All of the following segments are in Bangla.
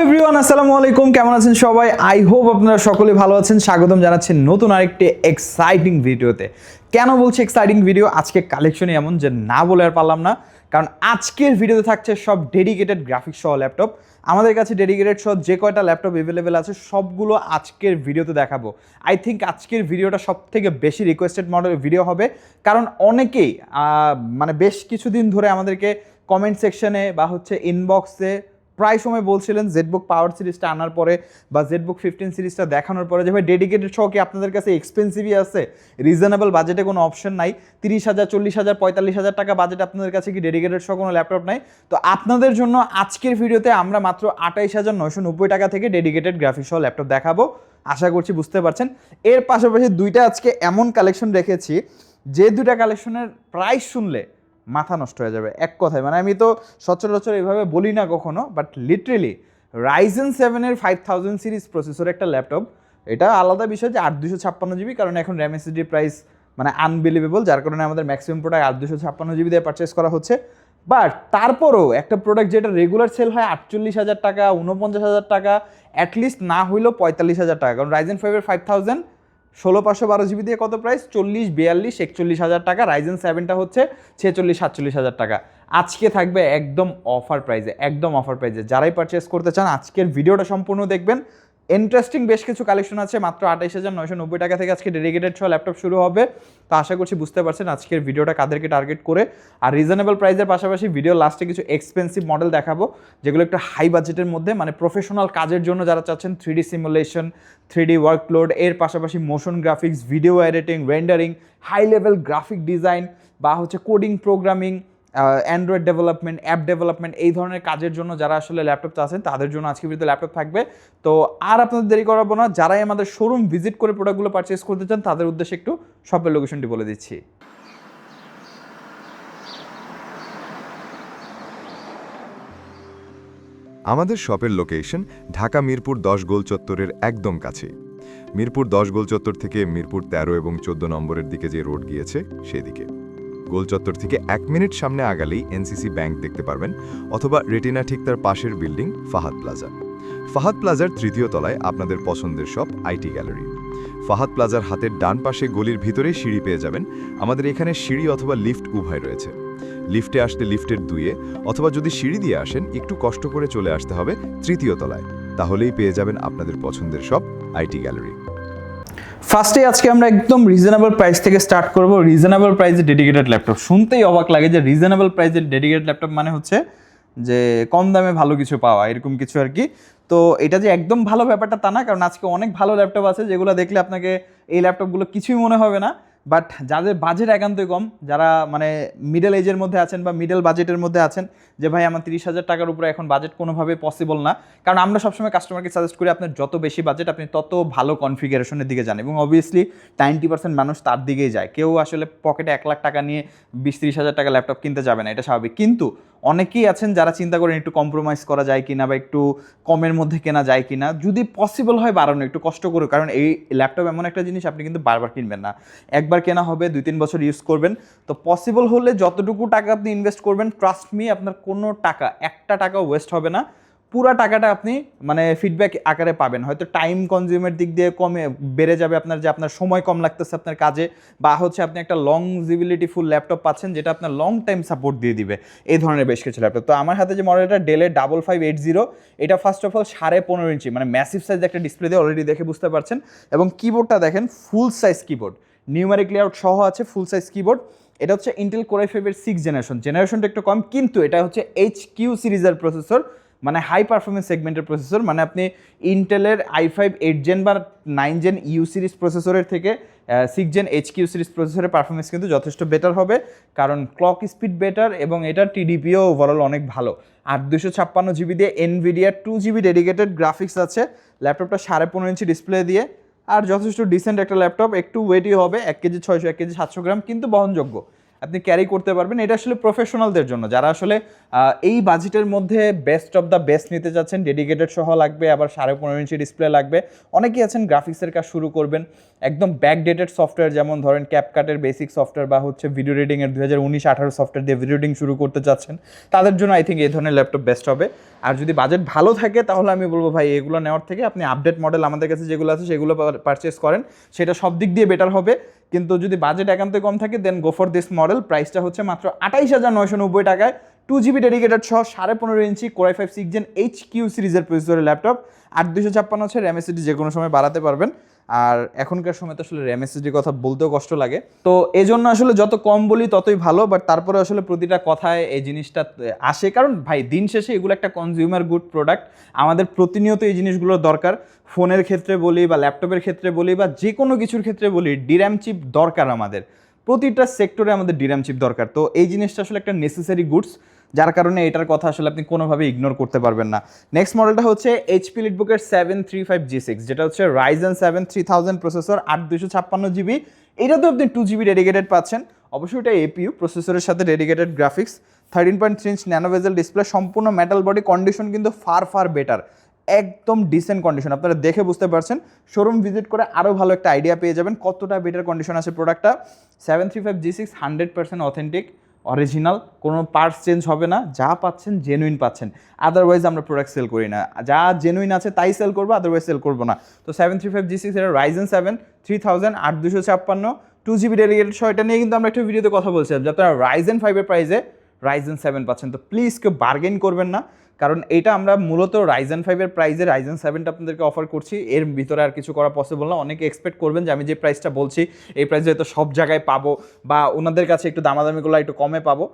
এভরিওয়ান, আসসালামু আলাইকুম। কেমন আছেন সবাই? আই হোপ আপনারা সকলে ভালো আছেন। স্বাগতম জানাচ্ছি নতুন আরেকটি এক্সাইটিং ভিডিওতে। কেন বলছি এক্সাইটিং ভিডিও? আজকে কালেকশনই এমন যে না বলে আর পারলাম না, কারণ আজকের ভিডিওতে থাকছে সব ডেডিকেটেড গ্রাফিক্স সহ ল্যাপটপ। আমাদের কাছে ডেডিকেটেড সহ যে কয়টা ল্যাপটপ অ্যাভেলেবেল আছে সবগুলো আজকের ভিডিওতে দেখাবো। আই থিঙ্ক আজকের ভিডিওটা সব থেকে বেশি রিকোয়েস্টেড মডেলের ভিডিও হবে, কারণ অনেকেই মানে বেশ কিছুদিন ধরে আমাদেরকে কমেন্ট সেকশনে বা ইনবক্সে প্রায় সময় বলছিলেন জেডবুক পাওয়ার সিরিজটা আনার পরে বা জেডবুক 15 সিরিজটা দেখানোর পরে যে ভাই ডেডিকেটেড সহ কি আপনাদের কাছে এক্সপেন্সিভই আছে, রিজনেবল বাজেটে কোনো অপশন নাই, 30,000 40,000 45,000 টাকা বাজেট আপনাদের কাছে কি ডেডিকেটেড সহ কোনো ল্যাপটপ নাই? তো আপনাদের জন্য আজকের ভিডিওতে আমরা মাত্র 28,990 টাকা থেকে ডেডিকেটেড গ্রাফিক্স সহ ল্যাপটপ দেখাবো। আশা করছি বুঝতে পারছেন। এর পাশাপাশি দুইটা আজকে এমন কালেকশন রেখেছি যে দুইটা কালেকশনের প্রাইস শুনলে মাথা নষ্ট হয়ে যাবে। এক কথায়, মানে আমি তো সচরাচর এইভাবে বলি না কখনো, বাট লিটারেলি রাইজেন 7-এর 5000 সিরিজ প্রসেসর একটা ল্যাপটপ, এটা আলাদা বিষয় যে 8256 জিবি, কারণ এখন র্যাম এসএসডি প্রাইস মানে আনবিলিভেবল, যার কারণে আমাদের ম্যাক্সিমাম প্রোডাক্ট 8256 জিবি দিয়ে পারচেস করা হচ্ছে। বাট তারপরও একটা প্রোডাক্ট যেটা রেগুলার সেল হয় 48,000 টাকা, 49,000 টাকা, অ্যাটলিস্ট না হইলেও 45,000 টাকা, কারণ রাইজেন 5-এর 5000 16/512 জিবি দিয়ে কত প্রাইস? 40, 42, 41,000 টাকা। রাইজেন 7টা হচ্ছে 46-47,000 টাকা। আজকে থাকবে একদম অফার প্রাইসে, একদম অফার প্রাইসে। যারাই পারচেস করতে চান আজকের ভিডিওটা সম্পূর্ণ দেখবেন। ইন্টারেস্টিং বেশ কিছু কালেকশন আছে। মাত্র 28,990 টাকা থেকে আজকে ডেডিকেটেড সহ ল্যাপটপ শুরু হবে। তো আশা করছি বুঝতে পারছেন আজকের ভিডিওটা কাদেরকে টার্গেট করে। আর রিজনেবল প্রাইসের পাশাপাশি ভিডিও লাস্টে কিছু এক্সপেন্সিভ মডেল দেখাবো, যেগুলো একটু হাই বাজেটের মধ্যে, মানে প্রফেশনাল কাজের জন্য যারা চাচ্ছেন 3D সিমুলেশন, 3D ওয়ার্কলোড, এর পাশাপাশি motion graphics, video editing, rendering, high level graphic design বা coding programming, Android development, app development, এই ধরনের কাজের জন্য যারা আসলে ল্যাপটপ চাচ্ছেন তাদের জন্য আজকে ভিডিওতে ল্যাপটপ থাকবে। তো আর আপনাদের দেরি করাবো না, যারাই আমাদের শোরুম ভিজিট করে প্রোডাক্টগুলো পারচেস করতে চান তাদের উদ্দেশ্যে একটু শপের লোকেশনটি বলে দিচ্ছি। আমাদের শপের লোকেশন ঢাকা মিরপুর 10 গোল চত্বরের একদম কাছে। মিরপুর 10 গোল চত্বর থেকে মিরপুর 13 এবং 14 নম্বরের দিকে যে রোড গিয়েছে সেদিকে। গোল চত্বর থেকে 1 মিনিট সামনে আগালেই এনসিসি ব্যাংক দেখতে পারবেন, অথবা রেটিনা ঠিক তার পাশের বিল্ডিং ফাহাদ প্লাজা। ফাহাদ প্লাজার 3য় তলায় আপনাদের পছন্দের শপ আইটি গ্যালারি। ফাহাদ প্লাজার হাতের ডান পাশে গলির ভিতরে সিঁড়ি পেয়ে যাবেন। আমাদের এখানে সিঁড়ি অথবা লিফট উভয় রয়েছে। লিফটে আসলে লিফটের 2-এ, অথবা যদি সিঁড়ি দিয়ে আসেন একটু কষ্ট করে চলে আসতে হবে 3য় তলায়, তাহলেই পেয়ে যাবেন আপনাদের পছন্দের শপ আইটি গ্যালারি। ফার্স্টে আজকে আমরা একদম রিজনেবল প্রাইস থেকে স্টার্ট করব। রিজনেবল প্রাইসে ডেডিকেটেড ল্যাপটপ শুনতেই অবাক লাগে যে রিজনেবল প্রাইসে ডেডিকেটেড ল্যাপটপ মানে হচ্ছে যে কম দামে ভালো কিছু পাওয়া, এরকম কিছু আর কি। তো এটা যে একদম ভালো ব্যাপারটা তা না, কারণ আজকে অনেক ভালো ল্যাপটপ আছে যেগুলো দেখলে আপনাকে এই ল্যাপটপগুলো কিছুই মনে হবে না। বাট যাদের বাজেট একান্তই কম, যারা মানে মিডল এজের মধ্যে আছেন বা মিডল বাজেটের মধ্যে আছেন, যে ভাই আমার 30,000 টাকার উপরে এখন বাজেট কোনোভাবে পসিবল না, কারণ আমরা সবসময় কাস্টমারকে সাজেস্ট করি আপনার যত বেশি বাজেট আপনি তত ভালো কনফিগারেশনের দিকে যান, এবং অবভিয়াসলি 90% মানুষ তার দিকেই যায়। কেউ আসলে পকেটে 1 লাখ টাকা নিয়ে 20-30,000 টাকা ল্যাপটপ কিনতে যাবে না, এটা স্বাভাবিক। কিন্তু অনেকেই আছেন যারা চিন্তা করেন একটু কম্প্রোমাইজ করা যায় কিনা বা একটু কমের মধ্যে কেনা যায় কিনা, যদি পসিবল হয় বাড়ানো, একটু কষ্ট করে, কারণ এই ল্যাপটপ এমন একটা জিনিস আপনি কিন্তু বারবার কিনবেন না, একবার কেনা হবে, 2-3 বছর ইউজ করবেন। তো পসিবল হলে যতটুকু টাকা আপনি ইনভেস্ট করবেন, ট্রাস্ট মি আপনার কোনো টাকা, একটা টাকাও ওয়েস্ট হবে না। পুরা টাকাটা আপনি মানে ফিডব্যাক আকারে পাবেন। হয়তো টাইম কনজিউমের দিক দিয়ে কমে বেড়ে যাবে আপনার, যে আপনার সময় কম লাগতেছে আপনার কাজে, বা আপনি একটা লংজিবিলিটি ফুল ল্যাপটপ পাচ্ছেন যেটা আপনার লং টাইম সাপোর্ট দিয়ে দিবে, এই ধরনের বেশ কিছু ল্যাপটপ। তো আমার হাতে যে মডেলটা ডেলের 5580, এটা ফার্স্ট অফ অল 15.5 ইঞ্চি, মানে ম্যাসিভ সাইজ একটা ডিসপ্লে দিয়ে অলরেডি দেখে বুঝতে পারছেন। এবং কিবোর্ডটা দেখেন ফুল সাইজ কিবোর্ড, নিউমেরিক লেআউট সহ আছে, ফুল সাইজ কিবোর্ড। এটা হচ্ছে ইন্টেল কোর i5-এর 6th জেনারেশনটা একটু কম, কিন্তু এটা হচ্ছে HQ সিরিজের প্রসেসর, মানে হাই পারফরমেন্স সেগমেন্টের প্রসেসর। মানে আপনি ইন্টেলের i5 8 জেন বা 9 জেন ইউ সিরিজ প্রসেসরের থেকে 6 জেন HQ সিরিজ প্রসেসরের পারফরমেন্স কিন্তু যথেষ্ট বেটার হবে, কারণ ক্লক স্পিড বেটার এবং এটার টিডিপিও ওভারঅল অনেক ভালো। আর 256 জিবি দিয়ে NVIDIA 2 GB ডেডিকেটেড গ্রাফিক্স আছে ল্যাপটপটা, 15.5 ইঞ্চি ডিসপ্লে দিয়ে, আর যথেষ্ট ডিসেন্ট একটা ল্যাপটপ। একটু ওয়েটই হবে, 1 কেজি 600 1 কেজি 700 গ্রাম, কিন্তু বহনযোগ্য। আপনি ক্যারি করতে পারবেন। এটা আসলে প্রফেশনালদের জন্য, যারা আসলে এই বাজেটের মধ্যে বেস্ট অফ দ্য বেস্ট নিতে চাচ্ছেন। ডেডিকেটেড সহ লাগবে, আবার 15.5 ইঞ্চি ডিসপ্লে লাগবে। অনেকেই আছেন গ্রাফিক্সের কাজ শুরু করবেন, একদম ব্যাকডেটেড সফটওয়্যার, যেমন ধরেন ক্যাপকাটের বেসিক সফটওয়্যার বা হচ্ছে ভিডিও রিডিংয়ের 2019-18 সফটওয়্যার দিয়ে ভিডিও রিডিং শুরু করতে চাচ্ছেন, তাদের জন্য আই থিঙ্ক এই ধরনের ল্যাপটপ বেস্ট হবে। আর যদি বাজেট ভালো থাকে তাহলে আমি বলবো ভাই এগুলো নেওয়ার থেকে আপনি আপডেট মডেল আমাদের কাছে যেগুলো আছে সেগুলো পারচেস করেন, সেটা সব দিক দিয়ে বেটার হবে। কিন্তু যদি বাজেট একান্তই কম থাকে দেন গো ফর দিস মডেল। প্রাইসটা হচ্ছে মাত্র 28,990 টাকায়, 2GB ডেডিকেটেড সহ 15.5 ইঞ্চি Core i5 6 Gen HQ সিরিজের প্রসেসরের ল্যাপটপ। 8/256 হচ্ছে র্যাম এসএসডি, যে কোনো সময় বাড়াতে পারবেন। আর এখনকার সময় তো আসলে র্যাম এসএসডির কথা বলতেও কষ্ট লাগে, তো এই জন্য আসলে যত কম বলি ততই ভালো। বাট তারপরে আসলে প্রতিটা কথায় এই জিনিসটা আসে, কারণ ভাই দিন শেষে এগুলো একটা কনজিউমার গুড প্রোডাক্ট, আমাদের প্রতিনিয়ত এই জিনিসগুলোর দরকার। ফোনের ক্ষেত্রে বলি বা ল্যাপটপের ক্ষেত্রে বলি বা যে কোনো কিছুর ক্ষেত্রে বলি, ডিরাম চিপ দরকার আমাদের, প্রতিটা সেক্টরে আমাদের ডিরাম চিপ দরকার। তো এই জিনিসটা আসলে একটা নেসেসারি গুডস, যার কারণে এটার কথা আসলে আপনি কোনোভাবে ইগনোর করতে পারবেন না। নেক্সট মডেলটা হচ্ছে এইচপি লিটবুকের 735G6, যেটা হচ্ছে Ryzen 7 3000 প্রসেসর, 8/256 GB। এটাতে আপনি 2GB ডেডিকেটেড পাচ্ছেন। অবশ্যই এটা এপিইউ প্রসেসরের সাথে dedicated graphics, 13.3 inch nano bezel display, সম্পূর্ণ মেটাল বডি, কন্ডিশন কিন্তু ফার বেটার, একদম ডিসেন্ট কন্ডিশন। আপনারা দেখে বুঝতে পারছেন, শোরুম ভিজিট করে আরও ভালো একটা আইডিয়া পেয়ে যাবেন কতটা বেটার কন্ডিশন আছে প্রোডাক্টটা। 735G6 100% অথেন্টিক, অরিজিনাল, কোনো পার্টস চেঞ্জ হবে না, যা পাচ্ছেন জেনুইন পাচ্ছেন। আদারওয়াইজ আমরা প্রোডাক্ট সেল করি না, যা জেনুইন আছে তাই সেল করবো, আদারওয়াইজ সেল করবো না। তো 735G6 এটা Ryzen 7 3000 8/256 2GB ডেডিকেটেড সহ, এটা নিয়ে কিন্তু আমরা একটা ভিডিওতে কথা বলছিলাম যে আপনারা Ryzen 5-এর প্রাইসে Ryzen 7 পাচ্ছেন। তো প্লিজ কেউ বার্গেন করবেন না, কারণ এটা আমরা মূলত Ryzen 5-এর প্রাইসে Ryzen 7টা আপনাদেরকে অফার করছি, এর ভিতরে আর কিছু করা পসিবল না। অনেকে এক্সপেক্ট করবেন যে আমি যে প্রাইসটা বলছি এই প্রাইসে তো সব জায়গায় পাবো বা ওনাদের কাছে একটু দামাদামিগুলো একটু কমে পাবো।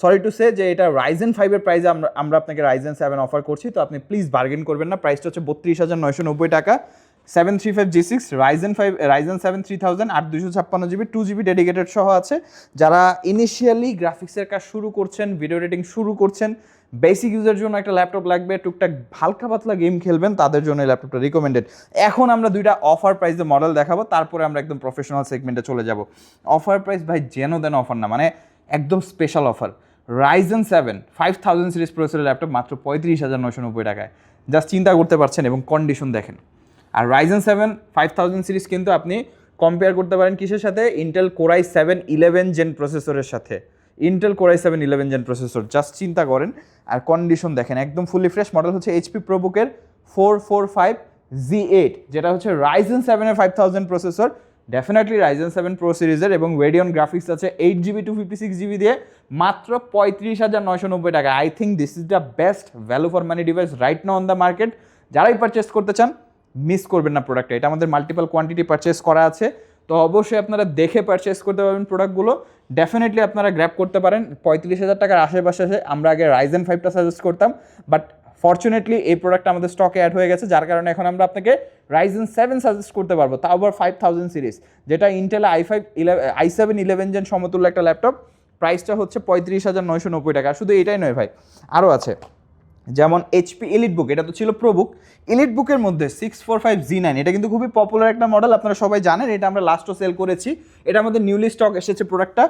সরি টু সে যে এটা Ryzen 5-এর প্রাইসে আমরা আপনাকে Ryzen 7 অফার করছি, তো আপনি প্লিজ বার্গেন করবেন না। প্রাইসটা হচ্ছে 32,990 টাকা। 735G6 Ryzen 7 3000 8/256 GB 2GB dedicated সহ আছে। যারা ইনিশিয়ালি গ্রাফিক্সের কাজ শুরু করছেন, ভিডিও এডিটিং শুরু করছেন, বেসিক ইউজের জন্য একটা ল্যাপটপ লাগবে, টুকটাক হালকা পাতলা গেম খেলবেন, তাদের জন্য এই ল্যাপটপটা রিকমেন্ডেড। এখন আমরা দুইটা অফার প্রাইসে মডেল দেখাবো, তারপরে আমরা একদম প্রফেশনাল সেগমেন্টে চলে যাব। অফার প্রাইস ভাই যেন দেন অফার না, মানে একদম স্পেশাল অফার। Ryzen 7 5000 সিরিজ প্রসেসরের ল্যাপটপ মাত্র 35,990 টাকায়, জাস্ট চিন্তা করতে পারছেন এবং কন্ডিশন দেখেন। আর Ryzen 7 5000 সিরিজ কিন্তু আপনি কম্পেয়ার করতে পারেন কিসের সাথে, ইন্টেল Core i7 11 জেন প্রসেসরের সাথে। Intel Core i7 11 gen processor, just চিন্তা করেন। আর কন্ডিশন দেখেন একদম ফুলি ফ্রেশ। মডেল হচ্ছে এইচপি প্রোবুকের 445Z8, যেটা হচ্ছে Ryzen 7-এর 5000 প্রসেসর, ডেফিনেটলি Ryzen 7 Pro সিরিজের, এবং Radeon গ্রাফিক্স আছে 8GB 256GB দিয়ে, মাত্র 35,990 টাকা। I think this is the best value for money device right now on the market. যারাই পারচেস করতে চান মিস করবেন না প্রোডাক্টটা, এটা আমাদের মাল্টিপল কোয়ান্টিটি পারচেস করা আছে, তো অবশ্যই আপনারা দেখে পারচেস করতে পারবেন প্রোডাক্টগুলো। ডেফিনেটলি আপনারা গ্র্যাব করতে পারেন। 35,000 টাকার আশেপাশে আমরা আগে Ryzen 5টা সাজেস্ট করতাম, বাট ফর্চুনেটলি এই প্রোডাক্টটা আমাদের স্টকে অ্যাড হয়ে গেছে, যার কারণে এখন আমরা আপনাকে Ryzen 7 সাজেস্ট করতে পারবো, তাও আবার 5000 সিরিজ, যেটা ইন্টেল i7 11 জেন সমতুল্য একটা ল্যাপটপ। প্রাইসটা হচ্ছে 35,990 টাকা। শুধু এটাই নয় ভাই, আরও আছে, যেমন এইচপি এলিটবুক, এটা তো ছিল প্রোবুক। এলিটবুকের মধ্যে 645Z9, এটা কিন্তু খুবই পপুলার একটা মডেল, আপনারা সবাই জানেন, এটা আমরা লাস্টও সেল করেছি। এটা আমাদের নিউলি স্টক এসেছে প্রোডাক্টটা।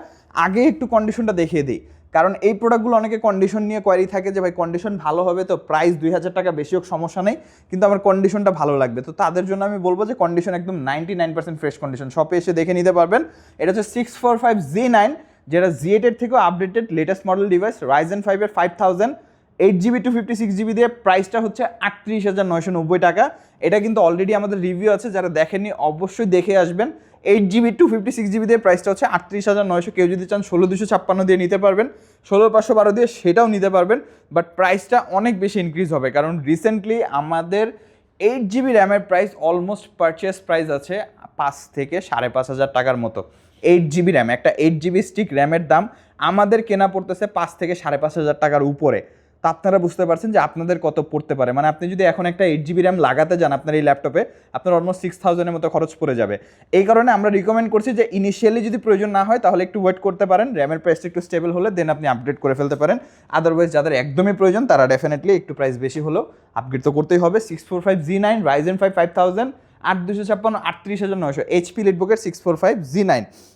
আগে একটু কন্ডিশনটা দেখিয়ে দিই, কারণ এই প্রোডাক্টগুলো অনেকে কন্ডিশন নিয়ে কোয়ারি থাকে যে ভাই কন্ডিশন ভালো হবে তো প্রাইস 2000 টাকা বেশি হোক সমস্যা নেই, কিন্তু আমার কন্ডিশনটা ভালো লাগবে। তো তাদের জন্য আমি বলবো যে কন্ডিশন একদম 99% ফ্রেশ কন্ডিশন, শপে এসে দেখে নিতে পারবেন। এটা হচ্ছে 645Z9, যেটা Z8-এর থেকেও updated latest model device, Ryzen 5-এর 5000 8GB 256GB দিয়ে, প্রাইসটা হচ্ছে 38,990 টাকা। এটা কিন্তু অলরেডি আমাদের রিভিউ আছে, যারা দেখেননি অবশ্যই দেখে আসবেন। 8GB 256GB দিয়ে প্রাইসটা হচ্ছে 38,900। কেউ যদি চান 16,256 দিয়ে নিতে পারবেন, 16,512 দিয়ে সেটাও নিতে পারবেন, বাট প্রাইসটা অনেক বেশি ইনক্রিজ হবে, কারণ রিসেন্টলি আমাদের 8GB র্যামের প্রাইস অলমোস্ট পারচেস প্রাইস আছে 5 থেকে 5,500 টাকার মতো। 8GB র্যাম, একটা 8GB স্টিক র্যামের দাম আমাদের কেনা পড়তেছে 5 থেকে 5,500 টাকার উপরে। তা আপনারা বুঝতে পারছেন যে আপনাদের কত পড়তে পারে, মানে আপনি যদি এখন একটা 8GB র্যাম লাগাতে যান আপনার এই ল্যাপটপে, আপনার অলমোস্ট 6,000-এর মতো খরচ পড়ে যাবে। এই কারণে আমরা রিকমেন্ড করছি যে ইনিশিয়ালি যদি প্রয়োজন না হয় তাহলে একটু ওয়েট করতে পারেন, র্যামের প্রাইসটা একটু স্টেবল হলে দেন আপনি আপগ্রেড করে ফেলতে পারেন। আদারওয়াইজ যাদের একদমই প্রয়োজন তারা ডেফিনেটলি একটু প্রাইস বেশি হলেও আপগ্রেড তো করতেই হবে। 645Z9 Ryzen 5 5000 8/256 38,900 HP লিটবুকের 645Z9।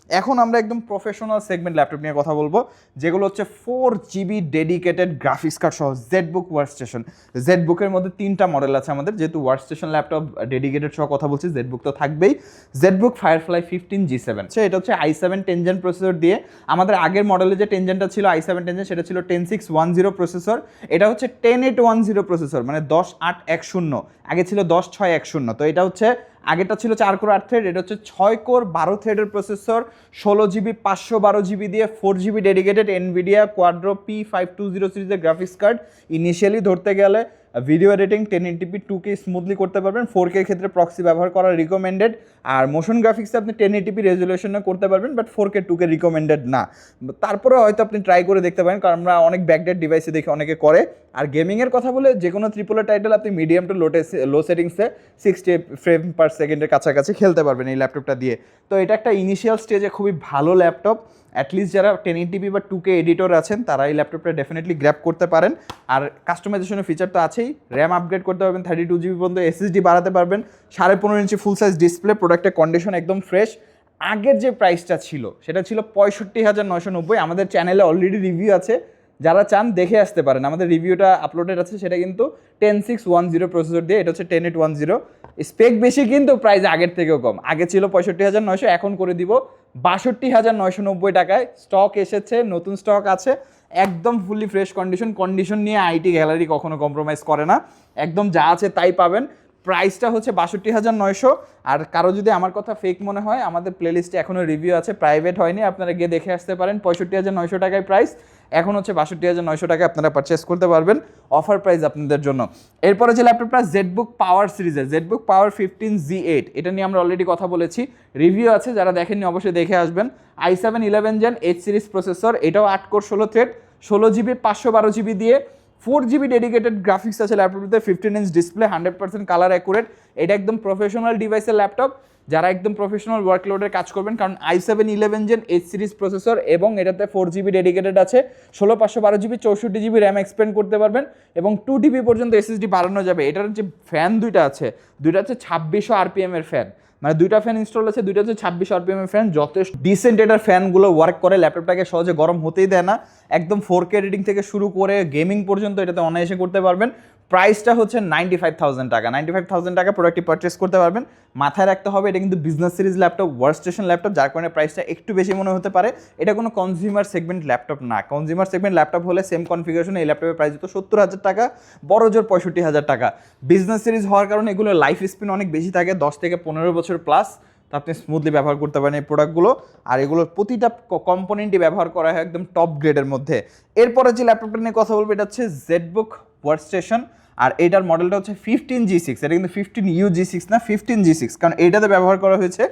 এখন আমরা একদম প্রফেশনাল সেগমেন্ট ল্যাপটপ নিয়ে কথা বলবো, যেগুলো হচ্ছে 4GB ডেডিকেটেড গ্রাফিক্স কার্ড সহ জেডবুক ওয়ার্কস্টেশন। জেডবুকের মধ্যে 3টা মডেল আছে আমাদের, যেহেতু ওয়ার্কস্টেশন ল্যাপটপ ডেডিকেটেড সহ কথা বলছি, জেডবুক তো থাকবেই। জেডবুক ফায়ারফ্লাই 15G7, এটা হচ্ছে i7 10 জেন প্রসেসর দিয়ে। আমাদের আগের মডেলে যে 10 জেনটা ছিল i7 10 জেন, সেটা ছিল 10610 প্রসেসর, এটা হচ্ছে 10810 প্রসেসর, মানে 10810, আগে ছিল 10610। তো এটা হচ্ছে আগেটা ছিল 4 কোর 8 থ্রেড, এটা হচ্ছে 6 কোর 12 থ্রেডের প্রসেসর, 16GB 512GB দিয়ে 4GB ডেডিকেটেড এনভিডিয়া কোয়াড্রো P520 সিরিজের গ্রাফিক্স কার্ড। ইনিশিয়ালি ধরতে গেলে video editing 1080p 2K smoothly করতে পারবেন, 4K এর ক্ষেত্রে প্রক্সি ব্যবহার করা রিকমেন্ডেড, আর মোশন গ্রাফিক্সে আপনি 1080p রেজুলেশনে করতে পারবেন, বাট 4K 2K রিকমেন্ডেড না। তারপরে হয়তো আপনি ট্রাই করে দেখতে পারেন, কারণ আমরা অনেক ব্যাকডেট ডিভাইসে দেখে অনেকে করে। আর গেমিংয়ের কথা বলে যে কোনো ট্রিপলের টাইটেল আপনি মিডিয়াম টু লো সেটিংসে 60 ফ্রেম পার সেকেন্ডের কাছাকাছি খেলতে পারবেন এই ল্যাপটপটা দিয়ে। তো এটা একটা ইনিশিয়াল স্টেজে খুবই ভালো ল্যাপটপ। অ্যাটলিস্ট যারা 1080p বা 2K এডিটর আছেন তারা এই ল্যাপটপটা ডেফিনেটলি গ্র্যাব করতে পারেন। আর কাস্টমাইজেশনের ফিচার তো আছেই, র্যাম আপগ্রেড করতে পারবেন, 32GB পর্যন্ত SSD বাড়াতে পারবেন, 15.5 ইঞ্চি ফুল সাইজ ডিসপ্লে, প্রোডাক্টের কন্ডিশন একদম ফ্রেশ। আগের যে প্রাইসটা ছিল সেটা ছিল 65,990। আমাদের চ্যানেলে অলরেডি রিভিউ আছে, যারা চান দেখে আসতে পারেন, আমাদের রিভিউটা আপলোডেড আছে। সেটা কিন্তু 10610 প্রসেসর দিয়ে, এটা হচ্ছে 10810। স্পেক বেশি কিন্তু প্রাইস আগের থেকেও কম। আগে ছিল 65,900, এখন করে দিব 62,990 টাকায়। স্টক এসেছে, নতুন স্টক আছে, একদম ফুলি ফ্রেশ কন্ডিশন নিয়ে আইটি গ্যালারি কখনো কম্প্রোমাইজ করে না, একদম যা আছে তাই পাবেন। প্রাইসটা হচ্ছে 62,900। আর কারো যদি আমার কথা ফেক মনে হয়, আমাদের প্লেলিস্টে এখনও রিভিউ আছে, প্রাইভেট হয়নি, আপনারা গিয়ে দেখে আসতে পারেন। 65,900 টাকায় প্রাইস, এখন হচ্ছে 62,900 টাকায় আপনারা পারচেস করতে পারবেন, অফার প্রাইস আপনাদের জন্য। এরপরে যে ল্যাপটপটা জেডবুক পাওয়ার সিরিজের, জেডবুক পাওয়ার 15G8, এটা নিয়ে আমরা অলরেডি কথা বলেছি, রিভিউ আছে, যারা দেখেননি অবশ্যই দেখে আসবেন। i7 11 gen H series processor, এটাও 8 কোর 16 থ্রেড, 16GB 512GB দিয়ে, 4GB ডেডিকেটেড গ্রাফিক্স আছে ল্যাপটপটিতে, 15 ইঞ্চ ডিসপ্লে, 100% কালার অ্যাকুরেট। এটা একদম প্রফেশনাল ডিভাইসের ল্যাপটপ, যারা একদম প্রফেশনাল ওয়ার্কলোডের কাজ করবেন, কারণ i7 11 gen H series processor এবং এটাতে 4GB ডেডিকেটেড আছে, 16 512GB 64GB র্যাম এক্সপেন্ড করতে পারবেন এবং 2TB পর্যন্ত SSD বাড়ানো যাবে। এটার যে ফ্যান দুইটা আছে, দুইটা হচ্ছে 2600 RPM এর ফ্যান, মানে দুইটা ফ্যান ইনস্টল আছে, দুইটা হচ্ছে 2600 RPM এর ফ্যান, যথেষ্ট ডিসেন্ট। এটার ফ্যানগুলো ওয়ার্ক করে, ল্যাপটপটাকে সহজে গরম হতেই দেয় না, একদম 4K এডিটিং থেকে শুরু করে গেমিং পর্যন্ত এটাতে অনায়াসে করতে পারবেন। প্রাইসটা হচ্ছে 95,000 টাকা। 95,000 টাকা প্রোডাক্টটি পারচেস করতে পারবেন। মাথায় রাখতে হবে এটা কিন্তু business series laptop, workstation laptop, যার কারণে প্রাইসটা একটু বেশি মনে হতে পারে। এটা কোনো কনজিউমার সেগমেন্ট ল্যাপটপ না। কনজিউমার সেগমেন্ট ল্যাপটপ হলে সেম কনফিগারেশন এই ল্যাপটপের প্রাইস হতো 70,000 টাকা, বড় জোর 65,000 টাকা। বিজনেস সিরিজ হওয়ার কারণে এগুলো লাইফ স্প্যান অনেক বেশি থাকে, 10 থেকে 15 বছর প্লাস। তো আপনি স্মুথলি ব্যবহার করতে পারেন এই প্রোডাক্টগুলো, আর এগুলোর প্রতিটা কম্পোনেন্টই ব্যবহার করা হয় একদম টপ গ্রেডের মধ্যে। এরপরে যে ল্যাপটপটা নিয়ে কথা বলবো, এটা হচ্ছে জেডবুক ওয়ার্কস্টেশন, আর এটার মডেলটা হচ্ছে 15G6। এটা কিন্তু 15UG6 না, 15G6, কারণ এইটাতে ব্যবহার করা হয়েছে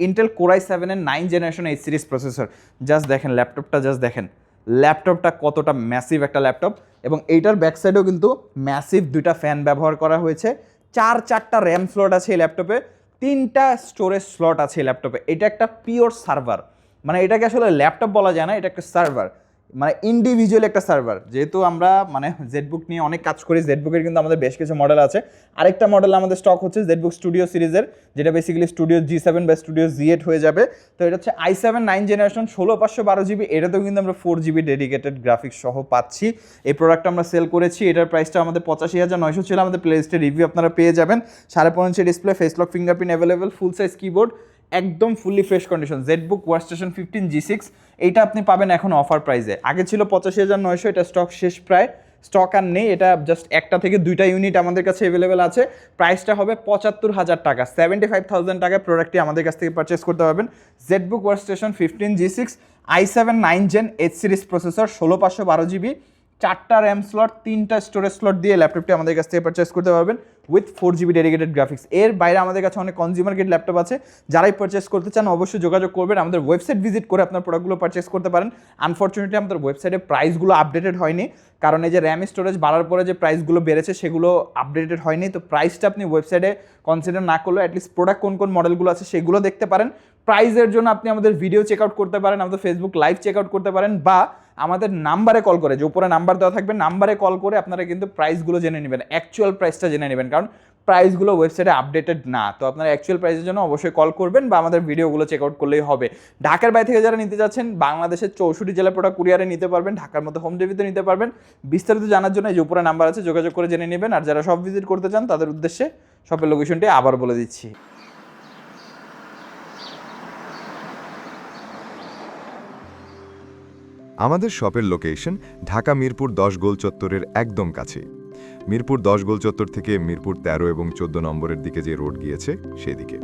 ইন্টেল Core i7 এর 9 generation H series processor. Just দেখেন ল্যাপটপটা, জাস্ট দেখেন ল্যাপটপটা কতটা ম্যাসিভ একটা ল্যাপটপ, এবং এইটার ব্যাক সাইডেও কিন্তু ম্যাসিভ দুইটা ফ্যান ব্যবহার করা হয়েছে। 4টা র্যাম স্লট আছে এই ল্যাপটপে, 3টা স্টোরেজ স্লট আছে এই ল্যাপটপে। এটা একটা পিওর সার্ভার, মানে এটাকে আসলে ল্যাপটপ বলা যায় না, এটা একটা সার্ভার, মানে ইন্ডিভিজুয়াল একটা সার্ভার। যেহেতু আমরা মানে জেডবুক নিয়ে অনেক কাজ করি, জেডবুকের কিন্তু আমাদের বেশ কিছু মডেল আছে। আরেকটা মডেল আমাদের স্টক হচ্ছে জেডবুক স্টুডিও সিরিজের, যেটা বেসিক্যালি স্টুডিও G7 বা স্টুডিও Z8 হয়ে যাবে। তো এটা হচ্ছে i7 9 জেনারেশন 16 512GB, এটাতেও কিন্তু আমরা 4GB ডেডিকেটেড গ্রাফিক্স সহ পাচ্ছি। এই প্রোডাক্টটা আমরা সেল করেছি, এটার প্রাইসটা আমাদের 85,900 ছিল। আমাদের প্লেলিস্টে রিভিউ আপনারা পেয়ে যাবেন। 15.5 inch display, face lock fingerprint available, full size keyboard, একদম fully fresh condition. ZBook workstation 15G6, এইটা আপনি পাবেন এখন অফার প্রাইসে। আগে ছিল 85,900, এটা স্টক শেষ, প্রায় স্টক আর নেই। এটা জাস্ট একটা থেকে দুইটা ইউনিট আমাদের কাছে অ্যাভেলেবেল আছে। প্রাইসটা হবে 75,000 টাকা। 75,000 টাকায় প্রোডাক্টটি আমাদের কাছ থেকে পারচেস করতে পারবেন। ZBook workstation 15G6, i7 9 gen H series processor, 16 512GB, 4টা র্যাম স্লট, 3টা স্টোরেজ স্লট দিয়ে ল্যাপটপটি আমাদের কাছ থেকে পারচেস করতে পারবেন উইথ 4GB ডেডিকেটেড গ্রাফিক্স। এর বাইরে আমাদের কাছে অনেক কনজিউমার গ্রেড ল্যাপটপ আছে, যারাই পারচেস করতে চান অবশ্যই যোগাযোগ করবেন। আমাদের ওয়েবসাইট ভিজিট করে আপনার প্রোডাক্টগুলো পারচেস করতে পারেন। আনফর্চুনেটলি আমাদের ওয়েবসাইটে প্রাইসগুলো আপডেটেড হয়নি, কারণ এই যে র্যাম স্টোরেজ বাড়ার পরে যে প্রাইসগুলো বেড়েছে সেগুলো আপডেটেড হয়নি। তো প্রাইসটা আপনি ওয়েবসাইটে কনসিডার না করলে অ্যাটলিস্ট প্রোডাক্ট কোন কোন মডেলগুলো আছে সেগুলো দেখতে পারেন। প্রাইসের জন্য আপনি আমাদের ভিডিও চেক আউট করতে পারেন, আমাদের ফেসবুক লাইভ চেক আউট করতে পারেন, বা আমাদের নাম্বারে কল করে, যে উপরে নাম্বার দেওয়া থাকবে নাম্বারে কল করে আপনারা কিন্তু প্রাইসগুলো জেনে নেবেন, অ্যাকচুয়াল প্রাইসটা জেনে নেবেন। কারণ প্রাইসগুলো ওয়েবসাইটে আপডেটেড না। তো আপনারা অ্যাকচুয়াল প্রাইসের জন্য অবশ্যই কল করবেন বা আমাদের ভিডিওগুলো চেক আউট করলেই হবে। ঢাকার বাইরে থেকে যারা নিতে যাচ্ছেন, বাংলাদেশের 64 জেলার প্রোডাক্ট কুরিয়ারে নিতে পারবেন, ঢাকার মধ্যে হোম ডেলিভারিতে নিতে পারবেন। বিস্তারিত জানার জন্য এই যে উপরে নাম্বার আছে, যোগাযোগ করে জেনে নেবেন। আর যারা সব ভিজিট করতে চান তাদের উদ্দেশ্যে শপের লোকেশনটি আবার বলে দিচ্ছি। আমাদের শপের লোকেশন ঢাকা মিরপুর 10 গোল চত্বরের একদম কাছে। মিরপুর 10 গোল চত্বর থেকে মিরপুর 13 এবং 14 নম্বরের দিকে যে রোড গিয়েছে সেদিকে।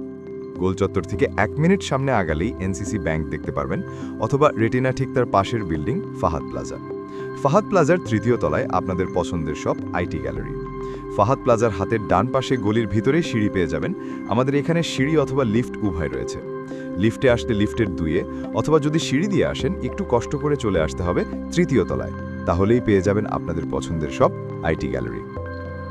গোল চত্বর থেকে 1 মিনিট সামনে আগালেই এনসিসি ব্যাংক দেখতে পারবেন, অথবা রেটিনা ঠিক তার পাশের বিল্ডিং ফাহাদ প্লাজা। ফাহাদ প্লাজার 3য় তলায় আপনাদের পছন্দের শপ আইটি গ্যালারি। ফাহাদ প্লাজার হাতের ডান পাশে গলির ভিতরেই সিঁড়ি পেয়ে যাবেন। আমাদের এখানে সিঁড়ি অথবা লিফট উভয় রয়েছে। লিফটে আসতে লিফটের 2-এ, অথবা যদি সিঁড়ি দিয়ে আসেন একটু কষ্ট করে চলে আসতে হবে 3য় তলায়, তাহলেই পেয়ে যাবেন আপনাদের পছন্দের শপ আইটি গ্যালারি।